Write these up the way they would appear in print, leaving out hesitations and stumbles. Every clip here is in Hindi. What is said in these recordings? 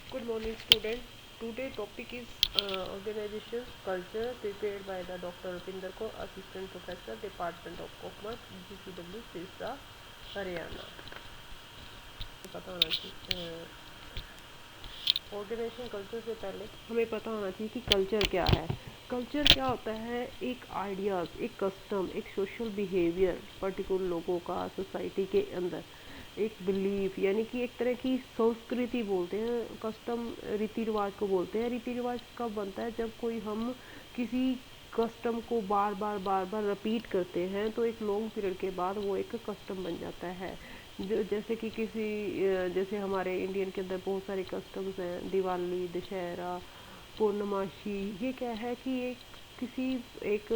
Good morning, student. Today topic is organization culture prepared by the Dr. Rupinder Kaur, Assistant Professor, Department of Commerce, GCW, Sirsa, Haryana. पता होना चाहिए ऑर्गेनाइजेशन कल्चर से पहले हमें पता होना चाहिए कि कल्चर क्या है। कल्चर क्या होता है? एक आइडियाज़, एक कस्टम, एक सोशल बिहेवियर पर्टिकुलर लोगों का सोसाइटी के अंदर, एक बिलीफ यानी कि एक तरह की संस्कृति बोलते हैं, कस्टम रीति रिवाज को बोलते हैं। रीति रिवाज कब बनता है? जब कोई हम किसी कस्टम को बार बार रिपीट करते हैं तो एक लॉन्ग पीरियड के बाद वो एक कस्टम बन जाता है। जैसे कि जैसे हमारे इंडियन के अंदर बहुत सारे कस्टम्स हैं, दिवाली, दशहरा, पूर्णमासी। ये क्या है कि किसी एक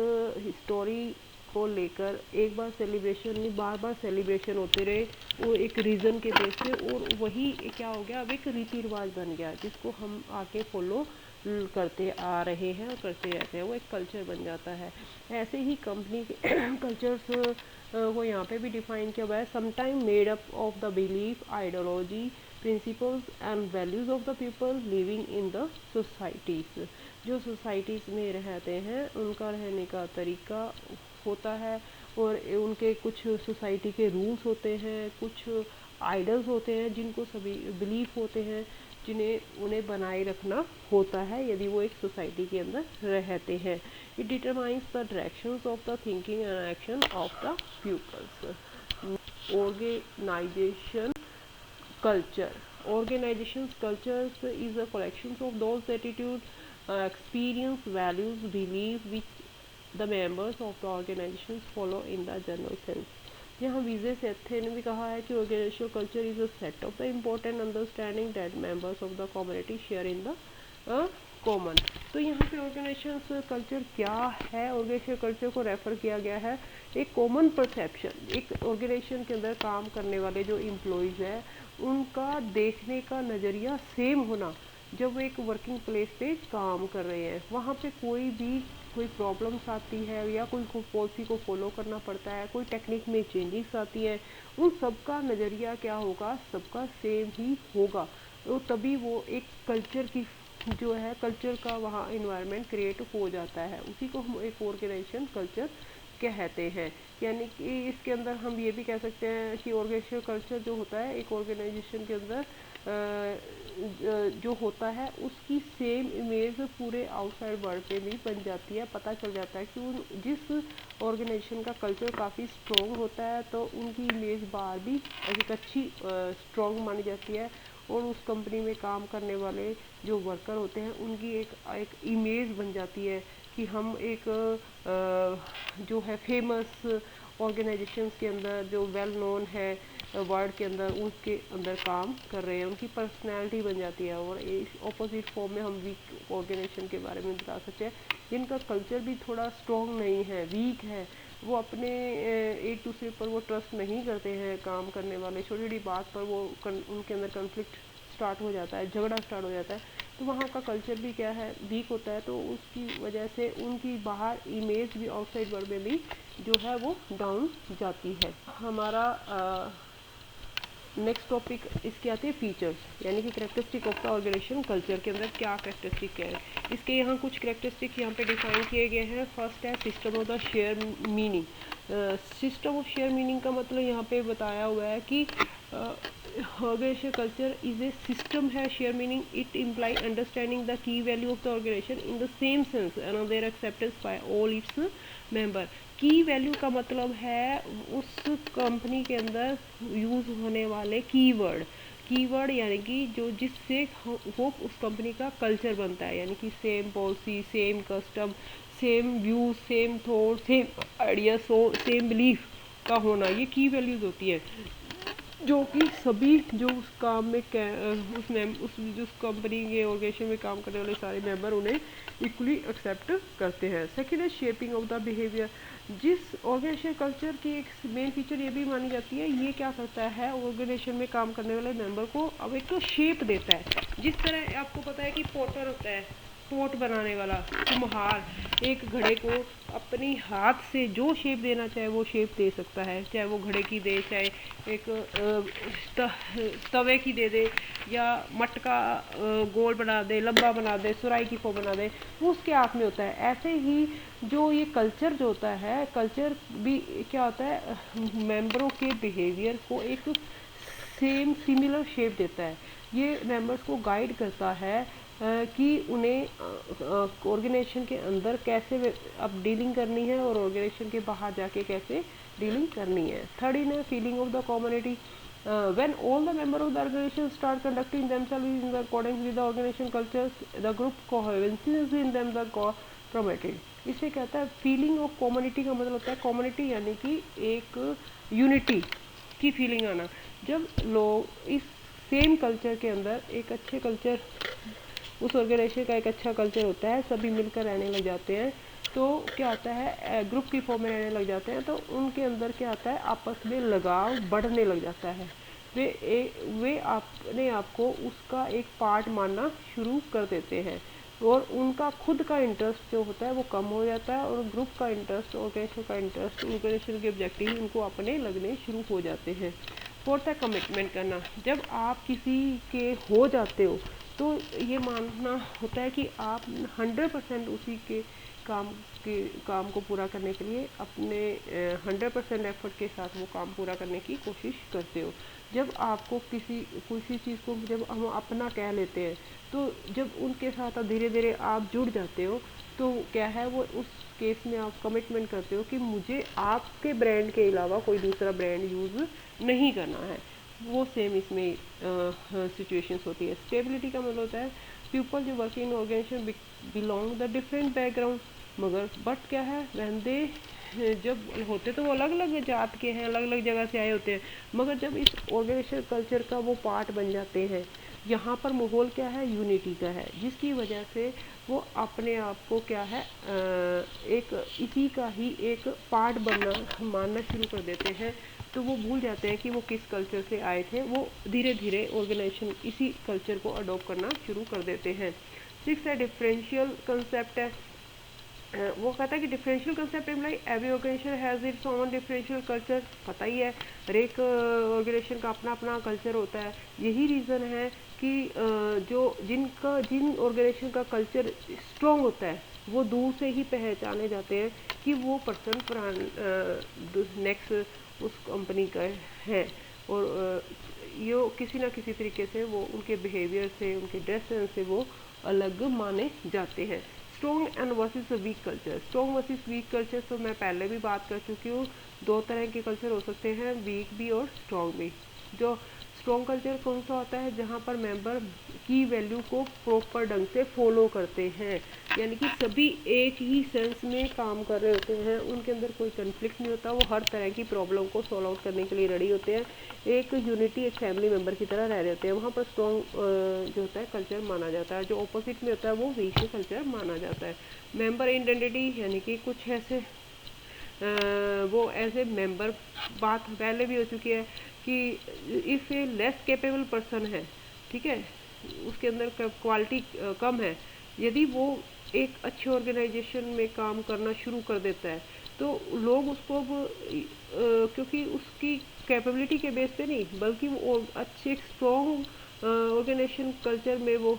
हिस्टोरी को लेकर एक बार सेलिब्रेशन नहीं, बार बार सेलिब्रेशन होते रहे वो एक रीज़न के बेस पे, और वही क्या हो गया, अब एक रीति रिवाज बन गया जिसको हम आके फॉलो करते आ रहे हैं और करते रहते हैं, वो एक कल्चर बन जाता है। ऐसे ही कंपनी के कल्चर्स को यहाँ पे भी डिफाइन किया हुआ है। Sometime made up of the belief, ideology, principles and values of the people living in the societies. जो सोसाइटीज़ में रहते हैं उनका रहने का तरीका होता है, और उनके कुछ सोसाइटी के रूल्स होते हैं, कुछ आइडल्स होते हैं जिनको सभी बिलीफ होते हैं, जिन्हें उन्हें बनाए रखना होता है यदि वो एक सोसाइटी के अंदर रहते हैं। It determines the directions of the thinking and action of the peoples. Organization culture. Organization's cultures is a collection of those attitudes, experience, values, belief which the members of the organizations follow in the general sense. यहाँ विजय सेथे ने भी कहा है कि organizational culture is a set of the important understanding that members of the community share in the common. तो यहाँ पे ऑर्गेनाइजेशन कल्चर क्या है? ऑर्गेनाइजेशन कल्चर को रेफर किया गया है एक कॉमन परसेप्शन, एक ऑर्गेनाइजेशन के अंदर काम करने वाले जो एम्प्लॉयज़ है उनका देखने का नज़रिया सेम होना। जब वो एक वर्किंग प्लेस पे काम कर रहे हैं, वहाँ पे कोई प्रॉब्लम्स आती है या कोई पॉलिसी को फॉलो करना पड़ता है, कोई टेक्निक में चेंजेस आती है, उन सबका नज़रिया क्या होगा? सबका सेम ही होगा। तो तभी वो एक कल्चर की जो है कल्चर का वहाँ इन्वायरमेंट क्रिएट हो जाता है, उसी को हम एक ऑर्गेनाइजेशन कल्चर कहते हैं। यानी कि इसके अंदर हम ये भी कह सकते हैं कि ऑर्गेनाइजेशन कल्चर जो होता है एक ऑर्गेनाइजेशन के अंदर जो होता है उसकी सेम इमेज पूरे आउटसाइड वर्ल्ड पे भी बन जाती है। पता चल जाता है कि जिस ऑर्गेनाइजेशन का कल्चर काफ़ी स्ट्रॉन्ग होता है तो उनकी इमेज बाहर भी एक अच्छी स्ट्रॉन्ग मानी जाती है, और उस कंपनी में काम करने वाले जो वर्कर होते हैं उनकी एक इमेज बन जाती है कि हम एक जो है फेमस ऑर्गेनाइजेशंस के अंदर जो वेल नोन है वर्ल्ड के अंदर, उसके अंदर काम कर रहे हैं, उनकी पर्सनैलिटी बन जाती है। और इस ऑपोजिट फॉर्म में हम वीक ऑर्गेनाइजेशन के बारे में बता सकते हैं जिनका कल्चर भी थोड़ा स्ट्रॉन्ग नहीं है, वीक है, वो अपने एक दूसरे पर वो ट्रस्ट नहीं करते हैं, काम करने वाले छोटी छोटी बात पर वो उनके अंदर कन्फ्लिक्ट स्टार्ट हो जाता है, झगड़ा स्टार्ट हो जाता है। तो वहाँ का कल्चर भी क्या है, वीक होता है, तो उसकी वजह से उनकी बाहर इमेज भी आउटसाइड वर्ल्ड में भी जो है वो डाउन जाती है। हमारा नेक्स्ट टॉपिक इसके आते हैं फीचर्स, यानी कि characteristic of the organization culture के अंदर क्या करेक्टरिस्टिक है। इसके यहाँ कुछ करेक्टरिस्टिक यहाँ पे डिफाइन किए गए हैं। फर्स्ट है system of the share meaning. System of share meaning का मतलब यहाँ पे बताया हुआ है कि organisation culture is a system है share meaning. It imply understanding the key value of the organisation in the same sense and their acceptance by all its member. Key value का मतलब है उस कंपनी के अंदर यूज़ होने वाले कीवर्ड यानी कि जो जिससे वो उस कंपनी का कल्चर बनता है, यानी कि same policy, same custom, same view, same thought, same idea, same belief का होना, ये की वैल्यूज़ होती है जो कि सभी जो उस काम में उस जो कंपनी के ऑर्गेनाइजेशन में काम करने वाले सारे मेंबर उन्हें इक्वली एक्सेप्ट करते हैं। सेकेंड है शेपिंग ऑफ द बिहेवियर। जिस ऑर्गेनाइजेशन कल्चर की एक मेन फीचर ये भी मानी जाती है, ये क्या करता है ऑर्गेनाइजेशन में काम करने वाले मेंबर को अब एक तो शेप देता है। जिस तरह आपको पता है कि पोर्टर होता है, पोट बनाने वाला कुम्हार एक घड़े को अपनी हाथ से जो शेप देना चाहे वो शेप दे सकता है, चाहे वो घड़े की दे, चाहे एक तवे की दे दे, या मटका गोल बना दे, लंबा बना दे, सुराही की फॉर्म बना दे, वो उसके हाथ में होता है। ऐसे ही जो ये कल्चर जो होता है, कल्चर भी क्या होता है, मेंबरों के बिहेवियर को एक सेम सिमिलर शेप देता है। ये मेंबर्स को गाइड करता है कि उन्हें ऑर्गेनाइजेशन के अंदर कैसे अब डीलिंग करनी है और ऑर्गेनाइजेशन के बाहर जाके कैसे डीलिंग करनी है। थर्ड इन है feeling of the community. When all the members of the organization start conducting themselves in accordance with the organization cultures, the group cohesions in them the promoted। इसे कहता है फीलिंग ऑफ कम्युनिटी का मतलब होता है कम्युनिटी यानी कि एक यूनिटी की फीलिंग आना। जब लोग इस सेम कल्चर के अंदर एक अच्छे कल्चर, उस ऑर्गेनाइजेशन का एक अच्छा कल्चर होता है, सभी मिलकर रहने लग जाते हैं, तो क्या होता है ग्रुप की फॉर्म में रहने लग जाते हैं, तो उनके अंदर क्या होता है आपस में लगाव बढ़ने लग जाता है। वे अपने आप को उसका एक पार्ट मानना शुरू कर देते हैं और उनका खुद का इंटरेस्ट जो होता है वो कम हो जाता है और ग्रुप का इंटरेस्ट, ऑर्गेनाइजेशन का इंटरेस्ट, ऑर्गेनाइजेशन के ऑब्जेक्टिव उनको अपने लगने शुरू हो जाते हैं। फोर्थ है कमिटमेंट करना। जब आप किसी के हो जाते हो तो ये मानना होता है कि आप 100% उसी के काम को पूरा करने के लिए अपने 100% एफर्ट के साथ वो काम पूरा करने की कोशिश करते हो। जब आपको किसी चीज़ को जब हम अपना कह लेते हैं, तो जब उनके साथ धीरे धीरे आप जुड़ जाते हो, तो क्या है वो उस केस में आप कमिटमेंट करते हो कि मुझे आपके ब्रांड के अलावा कोई दूसरा ब्रांड यूज़ नहीं करना है। वो सेम इसमें सिचुएशंस होती है। स्टेबिलिटी का मतलब होता है पीपल जो working in organization belong the different background, मगर बट क्या है वैन जब होते तो वो अलग अलग जात के हैं, अलग अलग जगह से आए होते हैं, मगर जब इस ऑर्गेनाइजेशन कल्चर का वो पार्ट बन जाते हैं, यहाँ पर माहौल क्या है यूनिटी का है, जिसकी वजह से वो अपने आप को क्या है एक इसी का ही एक पार्ट बनना मानना शुरू कर देते हैं। तो वो भूल जाते हैं कि वो किस कल्चर से आए थे, वो धीरे धीरे ऑर्गेनाइजेशन इसी कल्चर को अडॉप्ट करना शुरू कर देते हैं। सिक्स है डिफरेंशियल कंसेप्ट है। वो कहता है कि differential concept imply every organization has its own differential culture. पता ही है हर एक ऑर्गेनाइजेशन का अपना अपना कल्चर होता है। यही रीज़न है कि जिन ऑर्गेनाइजेशन का कल्चर स्ट्रॉन्ग होता है वो दूर से ही पहचाने जाते हैं कि वो पर्सन नेक्स्ट उस कंपनी का है, और ये किसी ना किसी तरीके से वो उनके बिहेवियर से, उनके ड्रेस सेंस से वो अलग माने जाते हैं। Strong and versus weak culture. Strong versus weak culture तो मैं पहले भी बात कर चुकी हूँ। दो तरह के कल्चर हो सकते हैं, वीक भी और स्ट्रॉन्ग भी। जो स्ट्रॉन्ग कल्चर कौन सा होता है, जहाँ पर मेंबर की वैल्यू को प्रॉपर ढंग से फॉलो करते हैं, यानी कि सभी एक ही सेंस में काम कर रहे होते हैं, उनके अंदर कोई कन्फ्लिक्ट नहीं होता, वो हर तरह की प्रॉब्लम को सॉल्व आउट करने के लिए रेडी होते हैं, एक यूनिटी, एक फैमिली मेंबर की तरह रह रहे होते हैं। वहाँ पर स्ट्रॉन्ग जो होता है कल्चर माना जाता है। जो ऑपोजिट में होता है वो वीक कल्चर माना जाता है। मेंबर आइडेंटिटी यानी कि कुछ ऐसे वो एज ए मेंबर, बात पहले भी हो चुकी है कि if A less capable person है, ठीक है, उसके अंदर क्वालिटी कम है, यदि वो एक अच्छे ऑर्गेनाइजेशन में काम करना शुरू कर देता है, तो लोग उसको क्योंकि उसकी कैपेबिलिटी के बेस पे नहीं, बल्कि वो अच्छे स्ट्रॉन्ग ऑर्गेनाइजेशन कल्चर में वो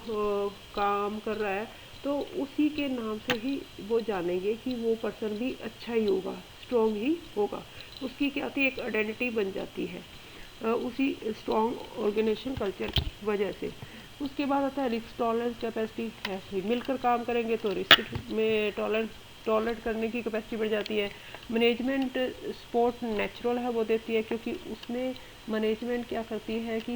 काम कर रहा है, तो उसी के नाम से ही वो जानेंगे कि वो पर्सन भी अच्छा ही होगा, स्ट्रॉन्ग ही होगा। उसकी क्या होती है, एक आइडेंटिटी बन जाती है उसी स्ट्रॉन्ग ऑर्गेनाइजेशन कल्चर की वजह से। उसके बाद आता है रिस्क टॉलरेंस कैपेसिटी है। मिलकर काम करेंगे तो रिस्क में टॉलरेट करने की कैपेसिटी बढ़ जाती है। मैनेजमेंट सपोर्ट नेचुरल है वो देती है, क्योंकि उसमें मैनेजमेंट क्या करती है कि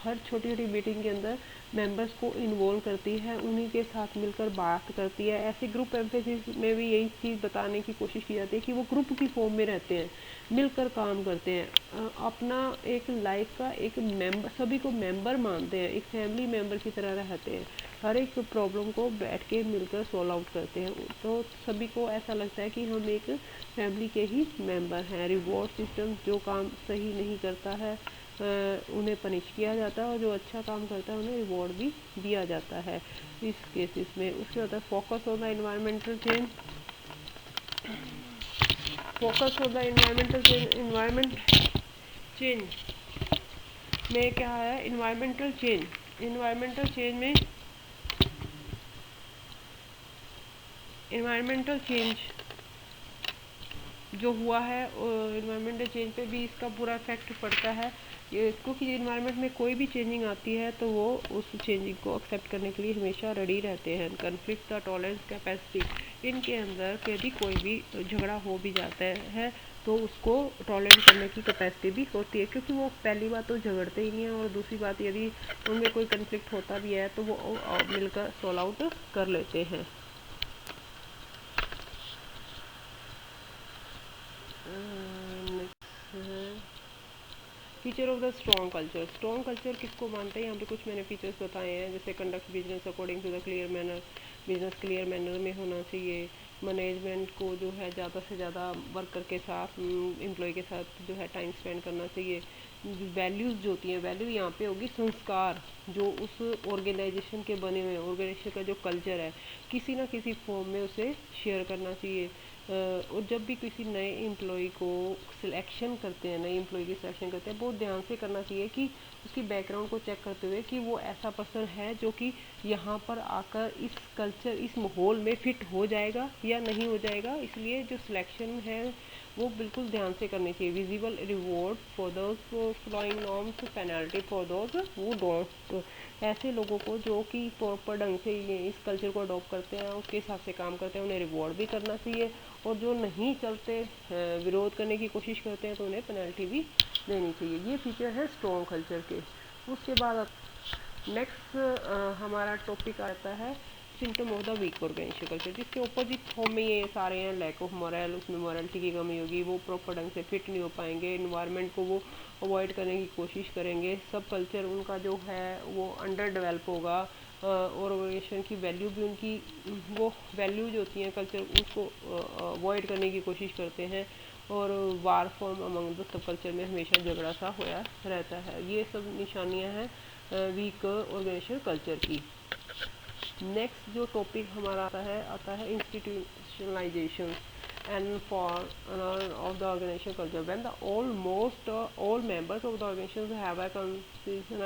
हर छोटी छोटी मीटिंग के अंदर मेंबर्स को इन्वॉल्व करती है, उन्हीं के साथ मिलकर बात करती है। ऐसे ग्रुप एम्फेसिस में भी यही चीज़ बताने की कोशिश की जाती है कि वो ग्रुप की फॉर्म में रहते हैं, मिलकर काम करते हैं, अपना एक लाइफ का एक मेंबर, सभी को मेंबर मानते हैं, एक फैमिली मेंबर की तरह रहते हैं, हर एक प्रॉब्लम को बैठ के मिलकर सॉल्व आउट करते हैं, तो सभी को ऐसा लगता है कि हम एक फैमिली के ही मेंबर हैं। रिवॉर्ड सिस्टम, जो काम सही नहीं करता है उन्हें पनिश किया जाता है, और जो अच्छा काम करता है उन्हें रिवॉर्ड भी दिया जाता है इस केसेस में। उसके बाद focus on the environmental change. Focus on the environmental change. Environment change में क्या है, इन्वायरमेंटल चेंज। इन्वायरमेंटल चेंज में इन्वायरमेंटल चेंज जो हुआ है, इन्वायरमेंटल चेंज पे भी इसका बुरा इफेक्ट पड़ता है। क्योंकि इन्वायरमेंट में कोई भी चेंजिंग आती है तो वो उस चेंजिंग को एक्सेप्ट करने के लिए हमेशा रेडी रहते हैं। कन्फ्लिक्ट द टॉलरेंस कैपेसिटी, इनके अंदर यदि कोई भी झगड़ा हो भी जाता है तो उसको टॉलरेट करने की कैपेसिटी भी होती है, क्योंकि वो पहली बात तो झगड़ते ही नहीं है, और दूसरी बात यदि उनमें कोई कन्फ्लिक्ट होता भी है तो वो मिलकर सॉल्व आउट कर लेते हैं। Feature of the strong culture. Strong culture किसको मानते हैं, यहाँ पे कुछ मैंने फीचर्स बताए हैं, जैसे conduct business according to the clear manner, business clear manner में होना चाहिए। मैनेजमेंट को जो है ज़्यादा से ज़्यादा वर्कर के साथ, एम्प्लॉय के साथ जो है टाइम स्पेंड करना चाहिए। वैल्यूज़ जो होती हैं, वैल्यू यहाँ पे होगी संस्कार, जो उस ऑर्गेनाइजेशन के बने हुए, ऑर्गेनाइजेशन का जो कल्चर है किसी ना किसी फॉर्म में उसे शेयर करना चाहिए। और जब भी किसी नए एम्प्लॉय को सिलेक्शन करते हैं, नए एम्प्लॉय की सिलेक्शन करते हैं, बहुत ध्यान से करना चाहिए कि उसकी बैकग्राउंड को चेक करते हुए कि वो ऐसा पर्सन है जो कि यहाँ पर आकर इस कल्चर, इस माहौल में फिट हो जाएगा या नहीं हो जाएगा। इसलिए जो सिलेक्शन है वो बिल्कुल ध्यान से करनी चाहिए। Visible reward for those following norms, penalty for those वो डोंट। ऐसे लोगों को जो कि प्रॉपर ढंग से इस कल्चर को अडॉप्ट करते हैं, उसके हिसाब से काम करते हैं, उन्हें रिवॉर्ड भी करना चाहिए, और जो नहीं चलते, विरोध करने की कोशिश करते हैं, तो उन्हें पेनल्टी भी देनी चाहिए। ये फीचर है स्ट्रॉन्ग कल्चर के। उसके बाद नेक्स्ट हमारा टॉपिक आता है symptom of the weak organization culture, जिसके ऑपोजिट फॉर्म में ये सारे हैं। लैक ऑफ मोरल, उसमें मॉरलिटी की कमी होगी, वो प्रॉपर ढंग से फिट नहीं हो पाएंगे, इन्वायरमेंट को वो अवॉइड करने की कोशिश करेंगे, सब कल्चर उनका जो है वो अंडर डेवलप होगा, और ऑर्गेनाइजेशन की वैल्यू भी उनकी, वो वैल्यू जो होती हैं कल्चर, उसको अवॉइड करने की कोशिश करते हैं, और war form among the subculture में हमेशा झगड़ा सा होया रहता है। ये सब निशानियां हैं वीक ऑर्गेनाइजेशन कल्चर की। नेक्स्ट जो टॉपिक हमारा आता है institutionalization and for of the organization culture. When the almost all members of the organization have a conception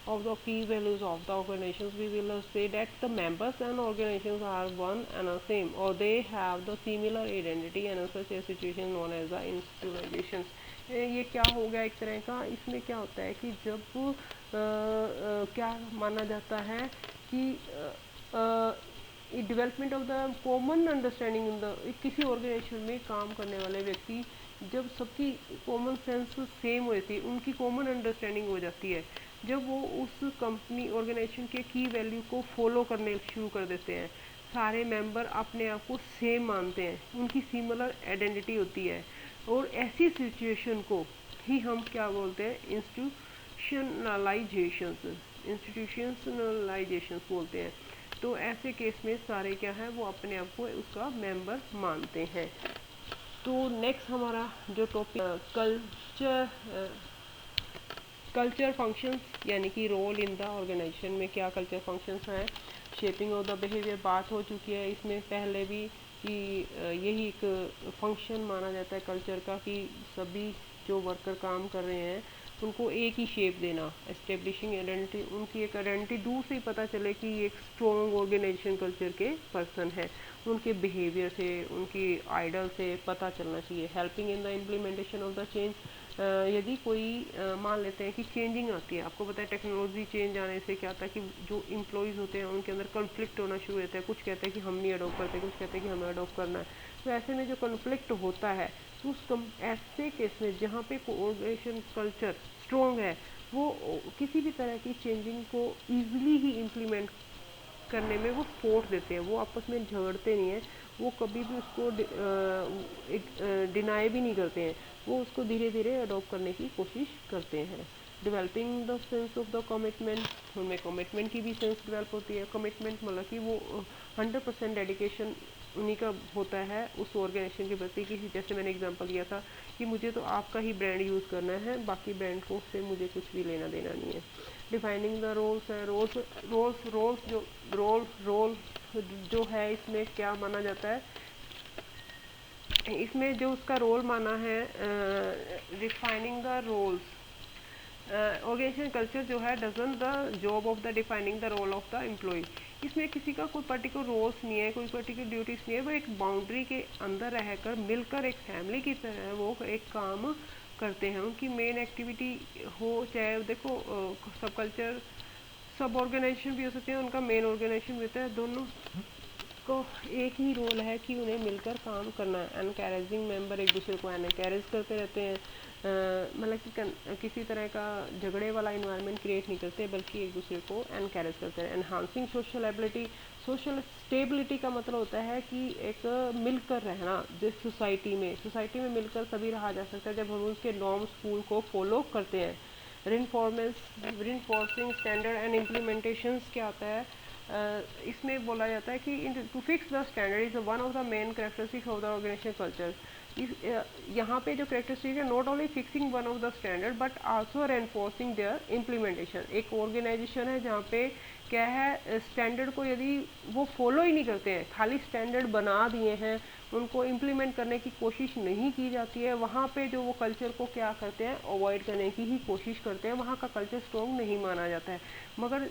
of the key values of the organizations, we will say that the members and organizations are one and the same, or they have the similar identity, and such a situation known as the institutionalizations. ये क्या हो गया एक तरह का, इसमें क्या होता है कि जब क्या माना जाता है कि development of the common understanding in the, किसी ऑर्गेनाइजेशन में काम करने वाले व्यक्ति, जब सबकी कॉमन सेंस सेम होती है, उनकी कॉमन अंडरस्टैंडिंग हो जाती है, जब वो उस कंपनी ऑर्गेनाइजेशन के की वैल्यू को फॉलो करने शुरू कर देते हैं, सारे मेंबर अपने आप को सेम मानते हैं, उनकी सिमिलर आइडेंटिटी होती है, और ऐसी सिचुएशन को ही हम क्या बोलते हैं, इंस्टीट्यूशनलाइजेशंस बोलते हैं। तो ऐसे केस में सारे क्या है, वो अपने आप को उसका मेंबर मानते हैं। तो नेक्स्ट हमारा जो टॉपिक कल्चर फंक्शंस, यानी कि रोल इन द ऑर्गेनाइजेशन में क्या कल्चर फंक्शंस हैं। शेपिंग ऑफ द बिहेवियर बात हो चुकी है इसमें पहले भी, कि यही एक फंक्शन माना जाता है कल्चर का, कि सभी जो वर्कर काम कर रहे हैं उनको एक ही शेप देना, एस्टेब्लिशिंग आइडेंटिटी, उनकी एक आइडेंटिटी दूर से ही पता चले कि ये एक स्ट्रॉन्ग ऑर्गेनाइजेशन कल्चर के पर्सन है, उनके बिहेवियर से, उनकी आइडल से पता चलना चाहिए। Helping in the implementation of the change, यदि कोई मान लेते हैं कि चेंजिंग आती है, आपको पता है टेक्नोलॉजी चेंज आने से क्या होता है कि जो इम्प्लॉयज़ होते हैं उनके अंदर कन्फ्लिक्ट होना शुरू होता है, कुछ कहते हैं कि हम नहीं अडोप्ट करते, कुछ कहते हैं कि हमें अडोप्ट करना है। तो ऐसे में जो कन्फ्लिक्ट होता है, तो ऐसे केस में जहाँ पे कोऑर्डिनेशन कल्चर स्ट्रॉन्ग है, वो किसी भी तरह की चेंजिंग को ईजिली ही इम्प्लीमेंट करने में वो सपोर्ट देते हैं, वो आपस में झगड़ते नहीं हैं, वो कभी भी उसको डिनाई भी नहीं करते हैं, वो उसको धीरे धीरे अडॉप्ट करने की कोशिश करते हैं। Developing the sense of the commitment, उनमें कमिटमेंट की भी सेंस डेवलप होती है। कमिटमेंट मतलब कि वो 100% डेडिकेशन उन्हीं का होता है उस ऑर्गेनाइजेशन के प्रति। किसी जैसे मैंने एग्जांपल दिया था कि मुझे तो आपका ही ब्रांड यूज़ करना है, बाकी ब्रांड को से मुझे कुछ भी लेना देना नहीं है। डिफाइनिंग द रोल्स है, रोल्स रोल्स रोल्स जो रोल जो है इसमें क्या माना जाता है, इसमें जो उसका रोल माना है, defining the roles, organization culture जो है doesn't the job of the defining the role of the employee. इसमें किसी का कोई पर्टिकुलर रोल्स नहीं है, कोई पर्टिकुलर ड्यूटीज नहीं है, वो एक बाउंड्री के अंदर रहकर मिलकर एक फैमिली की तरह वो एक काम करते हैं। उनकी मेन एक्टिविटी हो, चाहे देखो सब कल्चर सब ऑर्गेनाइजेशन भी हो सकते हैं, उनका मेन ऑर्गेनाइजेशन भी होता है, दोनों को एक ही रोल है कि उन्हें मिलकर काम करना है। एनकरेजिंग मेंबर एक दूसरे को एनकरेज करते रहते हैं, मतलब कि किसी तरह का झगड़े वाला इन्वायरमेंट क्रिएट नहीं करते, बल्कि एक दूसरे को एनकरेज करते हैं। Enhancing social ability, social stability का मतलब होता है कि एक मिलकर रहना। जिस सोसाइटी में मिलकर तभी रहा जा सकता है जब हम उसके नॉर्म्स रूल को फॉलो करते हैं। रिनफोर्सिंग स्टैंडर्ड एंड इम्प्लीमेंटेशंस क्या आता है, इसमें बोला जाता है कि to fix the standard is one of the main characteristics of the organization culture. यहाँ पे जो करेक्टरिस्टिक है, not only fixing one of the standard but also reinforcing their implementation. एक ऑर्गेनाइजेशन है जहाँ पे क्या है, स्टैंडर्ड को यदि वो फॉलो ही नहीं करते हैं, खाली स्टैंडर्ड बना दिए हैं, उनको इम्प्लीमेंट करने की कोशिश नहीं की जाती है, वहाँ पे जो वो कल्चर को क्या करते हैं, अवॉइड करने की ही कोशिश करते हैं, वहाँ का कल्चर स्ट्रॉन्ग नहीं माना जाता है। मगर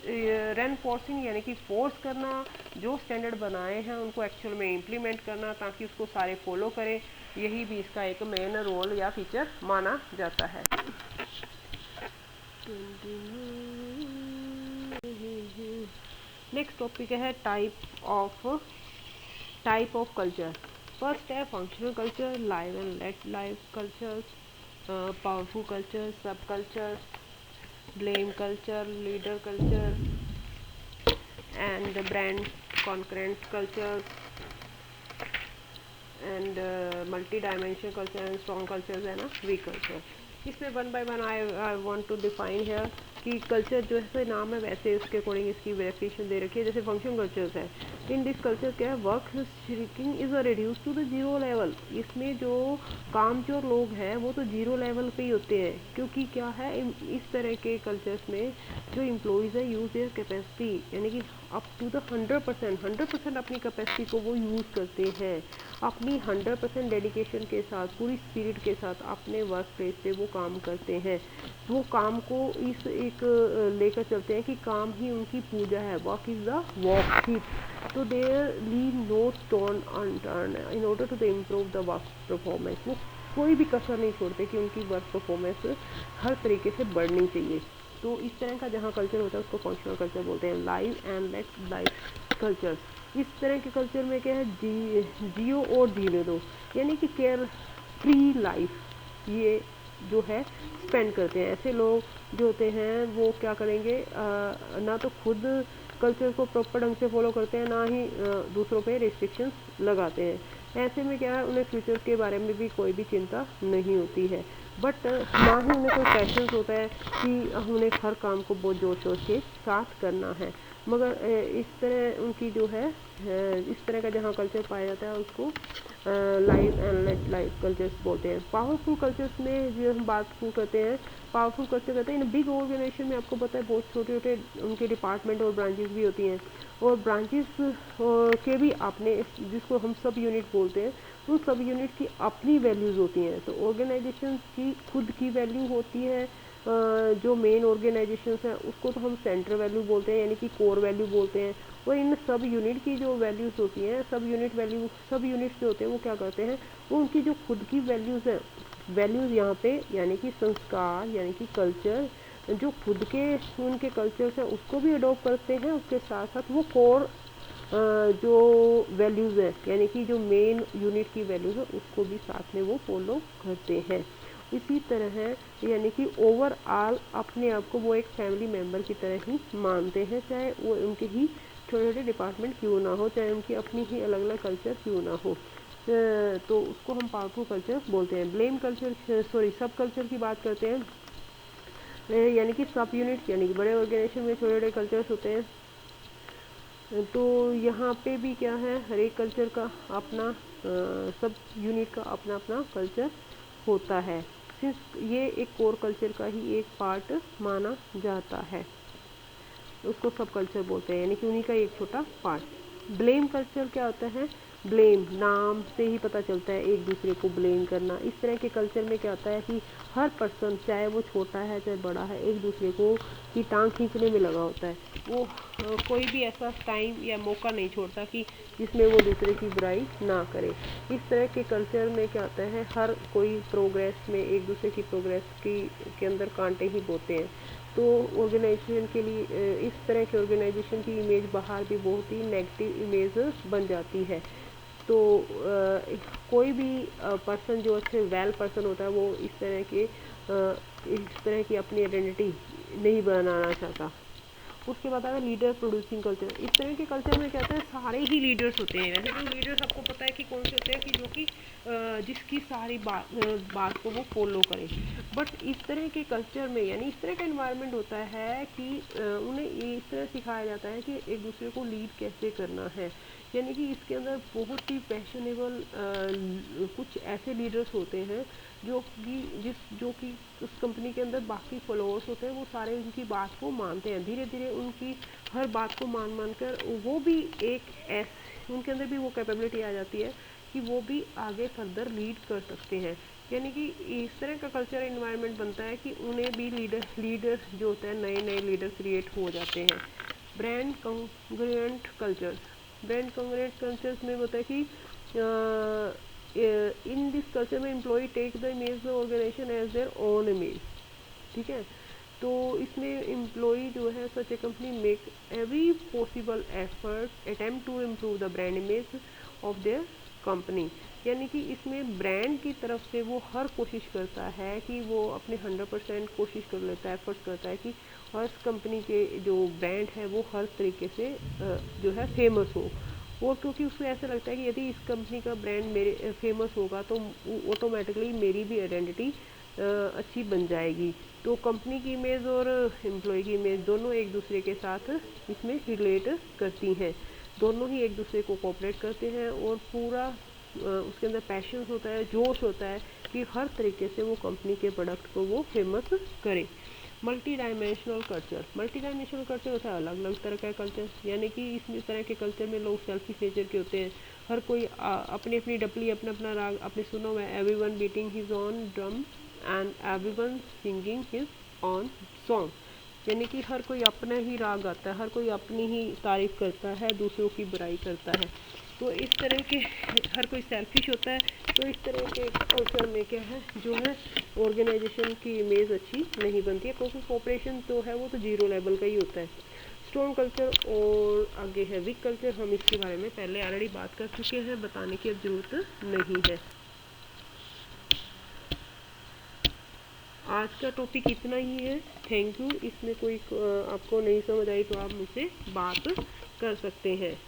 रेनफोर्सिंग यानी कि फोर्स करना, जो स्टैंडर्ड बनाए हैं उनको एक्चुअल में इम्प्लीमेंट करना ताकि उसको सारे फॉलो करें, यही भी इसका एक मेन रोल या फीचर माना जाता है। नेक्स्ट टॉपिक है टाइप ऑफ कल्चर। फर्स्ट है functional culture, live and let live cultures, powerful culture, subculture, blame culture, leader culture and brand concurrent culture and multidimensional culture and strong cultures है ना, वीक कल्चर। इसमें one by one I want to define है कि कल्चर जो है नाम है वैसे उसके अकॉर्डिंग इसकी वेरिफिकेशन दे रखी है। जैसे फंक्शन कल्चर्स है, इन दिस कल्चर क्या है, work shrinking is reduce to the zero level. इसमें जो कामचोर लोग हैं वो तो जीरो लेवल पे ही होते हैं, क्योंकि क्या है इस तरह के कल्चर्स में जो एम्प्लॉयज़ है यूज़ देयर कैपेसिटी, यानी कि अप टू द 100% अपनी कैपेसिटी को वो यूज़ करते हैं, अपनी 100% डेडिकेशन के साथ, पूरी स्पिरिट के साथ अपने वर्क प्लेस पे वो काम करते हैं। वो काम को इस एक लेकर चलते हैं कि काम ही उनकी पूजा है, वर्क इज़ द वर्कशिप। तो there leave no stone unturned in order to improve the work performance. वो कोई भी कसर नहीं छोड़ते कि उनकी वर्क परफॉर्मेंस हर तरीके से बढ़नी चाहिए। तो इस तरह का जहाँ कल्चर होता है उसको फंक्शनल कल्चर बोलते हैं। Live and let live culture, इस तरह के कल्चर में क्या है, जियो और जीने दो, यानी कि केयर फ्री लाइफ ये जो है स्पेंड करते हैं। ऐसे लोग जो होते हैं वो क्या करेंगे, ना तो खुद कल्चर को प्रॉपर ढंग से फॉलो करते हैं, ना ही दूसरों पे रिस्ट्रिक्शंस लगाते हैं। ऐसे में क्या है, उन्हें फ्यूचर के बारे में भी कोई भी चिंता नहीं होती है, बट ना ही उन्हें कोई पैशन होता है कि उन्हें हर काम को बहुत जोर शोर के साथ करना है। मगर इस तरह उनकी जो है इस तरह का जहाँ कल्चर पाया जाता है उसको live and let live cultures बोलते हैं। पावरफुल कल्चर्स में जो हम बात करते हैं, पावरफुल कल्चर कहते हैं इन बिग ऑर्गेनाइजेशन में आपको पता है बहुत छोटे छोटे उनके डिपार्टमेंट और ब्रांचेस भी होती हैं, और ब्रांचेस के भी अपने, जिसको हम सब यूनिट बोलते हैं, उन सब यूनिट की अपनी वैल्यूज़ होती हैं। तो ऑर्गेनाइजेशन की खुद की वैल्यू होती है, जो मेन ऑर्गेनाइजेशन है उसको तो हम सेंटर वैल्यू बोलते हैं, यानी कि कोर वैल्यू बोलते हैं। और इन सब यूनिट की जो वैल्यूज़ होती हैं, सब यूनिट्स जो होते हैं वो क्या करते हैं, वो उनकी जो खुद की वैल्यूज़ हैं, वैल्यूज़ यहाँ पे यानी कि संस्कार, यानी कि कल्चर, जो खुद के उनके कल्चर्स हैं उसको भी अडॉप्ट करते हैं, उसके साथ साथ वो कोर जो वैल्यूज़ हैं, यानी कि जो मेन यूनिट की वैल्यूज़ है उसको भी साथ में वो फॉलो करते हैं। इसी तरह है, यानी कि ओवरऑल अपने आप को वो एक फैमिली मेम्बर की तरह ही मानते हैं, चाहे वो उनके ही छोटे छोटे डिपार्टमेंट क्यों ना हो, चाहे उनकी अपनी ही अलग अलग कल्चर क्यों ना हो, तो उसको हम पावरफुल कल्चर बोलते हैं। ब्लेम कल्चर सब कल्चर की बात करते हैं, यानी कि सब यूनिट, यानी कि बड़े ऑर्गेनाइजेशन में छोटे छोटे कल्चर्स होते हैं, तो यहाँ पे भी क्या है, हर एक कल्चर का अपना सब यूनिट का अपना अपना कल्चर होता है। सिर्फ ये एक कोर कल्चर का ही एक पार्ट माना जाता है, उसको सब कल्चर बोलते हैं, यानी कि उन्हीं का एक छोटा पार्ट। ब्लेम कल्चर क्या होता है, ब्लेम नाम से ही पता चलता है, एक दूसरे को ब्लेम करना। इस तरह के कल्चर में क्या होता है कि हर पर्सन, चाहे वो छोटा है चाहे बड़ा है, एक दूसरे को की टांग खींचने में लगा होता है। वो कोई भी ऐसा टाइम या मौका नहीं छोड़ता कि जिसमें वो दूसरे की बुराई ना करे। इस तरह के कल्चर में क्या होता है, हर कोई प्रोग्रेस में एक दूसरे की प्रोग्रेस के अंदर कांटे ही बोते हैं। तो ऑर्गेनाइजेशन के लिए इस तरह के ऑर्गेनाइजेशन की इमेज बाहर भी बहुत ही नेगेटिव इमेज बन जाती है। तो कोई भी पर्सन जो अच्छे वेल पर्सन होता है, वो इस तरह की अपनी आइडेंटिटी नहीं बनाना चाहता। उसके बाद आता है लीडर प्रोड्यूसिंग कल्चर। इस तरह के कल्चर में क्या होता है, सारे ही लीडर्स होते हैं। वैसे तो लीडर्स आपको पता है कि कौन से होते हैं, कि जो कि जिसकी सारी बात को वो फॉलो करें। बट इस तरह के कल्चर में, यानी इस तरह का एनवायरनमेंट होता है कि उन्हें इस तरह सिखाया जाता है कि एक दूसरे को लीड कैसे करना है। यानी कि इसके अंदर बहुत ही पैशनेबल कुछ ऐसे लीडर्स होते हैं जो कि उस कंपनी के अंदर बाकी फॉलोअर्स होते हैं, वो सारे उनकी बात को मानते हैं। धीरे धीरे उनकी हर बात को मान कर वो भी उनके अंदर भी वो कैपेबिलिटी आ जाती है कि वो भी आगे फर्दर लीड कर सकते हैं। यानी कि इस तरह का कल्चर एनवायरनमेंट बनता है कि उन्हें भी लीडर जो होता है, नए नए लीडर क्रिएट हो जाते हैं। Brand congruent culture. Brand congruent cultures में होता है कि इन दिस कल्चर में employ take the image of organisation as their own image. ठीक है, तो इसमें एम्प्लॉय जो है, such a company make every possible effort attempt to improve the brand image of their company. यानी कि इसमें ब्रांड की तरफ से वो हर कोशिश करता है कि वो अपने 100% कोशिश कर लेता है, एफर्ट्स करता है कि हर कंपनी के जो ब्रांड है वो हर तरीके से जो है फेमस हो। और क्योंकि उसको ऐसा लगता है कि यदि इस कंपनी का ब्रांड मेरे फेमस होगा तो ऑटोमेटिकली मेरी भी आइडेंटिटी अच्छी बन जाएगी। तो कंपनी की इमेज और एम्प्लॉय की इमेज दोनों एक दूसरे के साथ इसमें रिलेट करती हैं। दोनों ही एक दूसरे को कोऑपरेट करते हैं और पूरा उसके अंदर पैशन होता है, जोश होता है कि हर तरीके से वो कंपनी के प्रोडक्ट को वो फेमस करे। मल्टी डायमेंशनल कल्चर होता है अलग अलग तरह का कल्चर। यानी कि इस तरह के कल्चर में लोग सेल्फिश नेचर के होते हैं। हर कोई अपनी अपनी डपली, अपना अपना राग। आपने सुना हुआ है, everyone beating his on drum and everyone singing his on song. यानी कि हर कोई अपना ही राग गाता है, हर कोई अपनी ही तारीफ करता है, दूसरों की बुराई करता है। तो इस तरह के हर कोई सेल्फिश होता है। तो इस तरह के कल्चर में क्या है, जो है ऑर्गेनाइजेशन की इमेज अच्छी नहीं बनती है, क्योंकि कोऑपरेशन तो है वो तो जीरो लेवल का ही होता है। स्ट्रॉन्ग कल्चर और आगे है वीक कल्चर। हम इसके बारे में पहले ऑलरेडी बात कर चुके हैं, बताने की अब जरूरत नहीं है। आज का टॉपिक इतना ही है। Thank you. इसमें कोई आपको नहीं समझ आई तो आप मुझसे बात कर सकते हैं।